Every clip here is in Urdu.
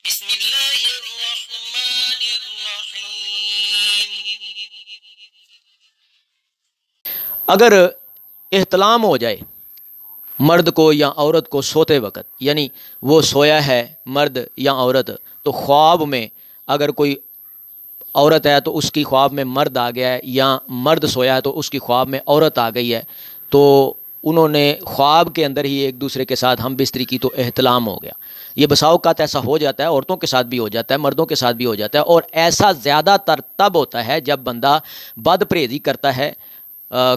بسم اللہ الرحمن الرحیم۔ اگر احتلام ہو جائے مرد کو یا عورت کو سوتے وقت، یعنی وہ سویا ہے مرد یا عورت، تو خواب میں اگر کوئی عورت ہے تو اس کی خواب میں مرد آ گیا ہے، یا مرد سویا ہے تو اس کی خواب میں عورت آ گئی ہے، تو انہوں نے خواب کے اندر ہی ایک دوسرے کے ساتھ ہم بستری کی تو احتلام ہو گیا۔ یہ بسا اوقات ایسا ہو جاتا ہے، عورتوں کے ساتھ بھی ہو جاتا ہے، مردوں کے ساتھ بھی ہو جاتا ہے، اور ایسا زیادہ تر تب ہوتا ہے جب بندہ بد پرہیزی کرتا ہے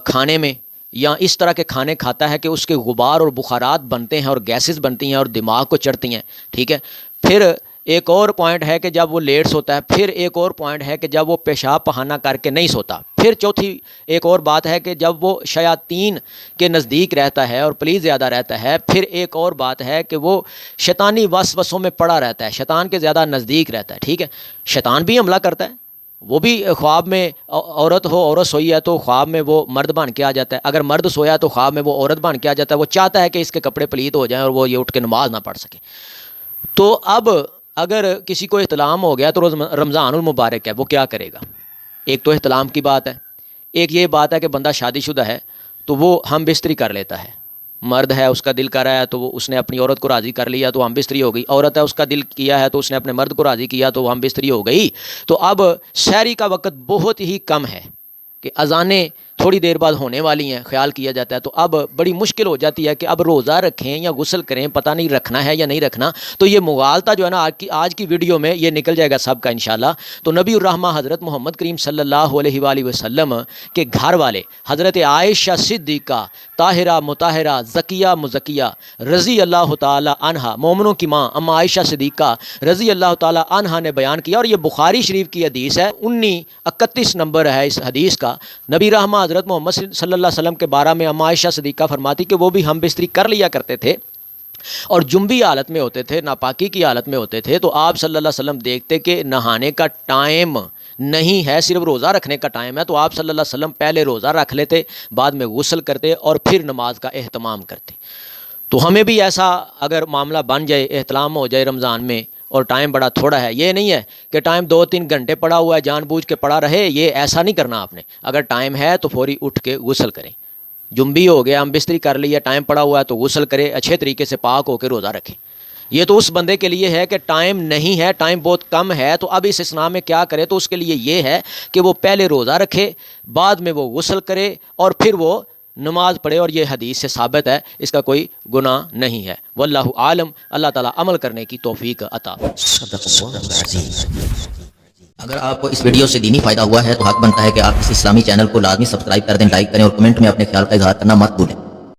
کھانے میں، یا اس طرح کے کھانے کھاتا ہے کہ اس کے غبار اور بخارات بنتے ہیں اور گیسز بنتی ہیں اور دماغ کو چڑھتی ہیں، ٹھیک ہے۔ پھر ایک اور پوائنٹ ہے کہ جب وہ لیٹ سوتا ہے، پھر ایک اور پوائنٹ ہے کہ جب وہ پیشاب پخانہ کر کے نہیں سوتا، پھر چوتھی ایک اور بات ہے کہ جب وہ شیاطین کے نزدیک رہتا ہے اور پلیز زیادہ رہتا ہے، پھر ایک اور بات ہے کہ وہ شیطانی وسوسوں میں پڑا رہتا ہے، شیطان کے زیادہ نزدیک رہتا ہے، ٹھیک ہے۔ شیطان بھی حملہ کرتا ہے، وہ بھی خواب میں عورت سوئی ہے تو خواب میں وہ مرد بن کے آ جاتا ہے، اگر مرد سویا ہے تو خواب میں وہ عورت بن کے آ جاتا ہے، وہ چاہتا ہے کہ اس کے کپڑے پلیت ہو جائیں اور وہ یہ اٹھ کے نماز نہ پڑھ سکے۔ تو اب اگر کسی کو احتلام ہو گیا تو رمضان المبارک ہے، وہ کیا کرے گا؟ ایک تو احتلام کی بات ہے، ایک یہ بات ہے کہ بندہ شادی شدہ ہے تو وہ ہم بستری کر لیتا ہے، مرد ہے اس کا دل کر رہا ہے تو اس نے اپنی عورت کو راضی کر لیا تو ہم بستری ہو گئی، عورت ہے اس کا دل کیا ہے تو اس نے اپنے مرد کو راضی کیا تو ہم بستری ہو گئی۔ تو اب سحری کا وقت بہت ہی کم ہے کہ اذانیں تھوڑی دیر بعد ہونے والی ہیں، خیال کیا جاتا ہے، تو اب بڑی مشکل ہو جاتی ہے کہ اب روزہ رکھیں یا غسل کریں، پتہ نہیں رکھنا ہے یا نہیں رکھنا۔ تو یہ مغالطہ جو ہے نا آج کی ویڈیو میں یہ نکل جائے گا سب کا انشاءاللہ۔ تو نبی الرحمہ حضرت محمد کریم صلی اللہ علیہ وآلہ وسلم کے گھر والے حضرت عائشہ صدیقہ طاہرہ مطہرہ زکیہ مزکیہ رضی اللہ تعالی عنہا، مومنوں کی ماں اما عائشہ صدیقہ رضی اللہ تعالی عنہا نے بیان کیا، اور یہ بخاری شریف کی حدیث ہے، 1931 نمبر ہے اس حدیث کا۔ نبی رحمہ حضرت محمد صلی اللہ علیہ وسلم کے بارے میں اما عائشہ صدیقہ فرماتی کہ وہ بھی ہم بستری کر لیا کرتے تھے اور جنبی حالت میں ہوتے تھے، ناپاکی کی حالت میں ہوتے تھے، تو آپ صلی اللہ علیہ وسلم دیکھتے کہ نہانے کا ٹائم نہیں ہے، صرف روزہ رکھنے کا ٹائم ہے، تو آپ صلی اللہ علیہ وسلم پہلے روزہ رکھ لیتے، بعد میں غسل کرتے اور پھر نماز کا اہتمام کرتے۔ تو ہمیں بھی ایسا اگر معاملہ بن جائے، احتلام ہو جائے رمضان میں اور ٹائم بڑا تھوڑا ہے، یہ نہیں ہے کہ ٹائم 2-3 گھنٹے پڑا ہوا ہے جان بوجھ کے پڑا رہے، یہ ایسا نہیں کرنا آپ نے۔ اگر ٹائم ہے تو فوری اٹھ کے غسل کریں، جنبی ہو گیا، ہم بستری کر لیا، ٹائم پڑا ہوا ہے تو غسل کرے، اچھے طریقے سے پاک ہو کے روزہ رکھیں۔ یہ تو اس بندے کے لیے ہے کہ ٹائم نہیں ہے، ٹائم بہت کم ہے، تو اب اس اسنا میں کیا کرے؟ تو اس کے لیے یہ ہے کہ وہ پہلے روزہ رکھے، بعد میں وہ غسل کرے اور پھر وہ نماز پڑھے، اور یہ حدیث سے ثابت ہے، اس کا کوئی گناہ نہیں ہے۔ واللہ عالم، اللہ تعالیٰ عمل کرنے کی توفیق عطا۔ صدق اللہ العظیم۔ اگر آپ کو اس ویڈیو سے دینی فائدہ ہوا ہے تو حق بنتا ہے کہ آپ اس اسلامی چینل کو لازمی سبسکرائب کر دیں، لائک کریں اور کمنٹ میں اپنے خیال کا اظہار کرنا مت بھولیں۔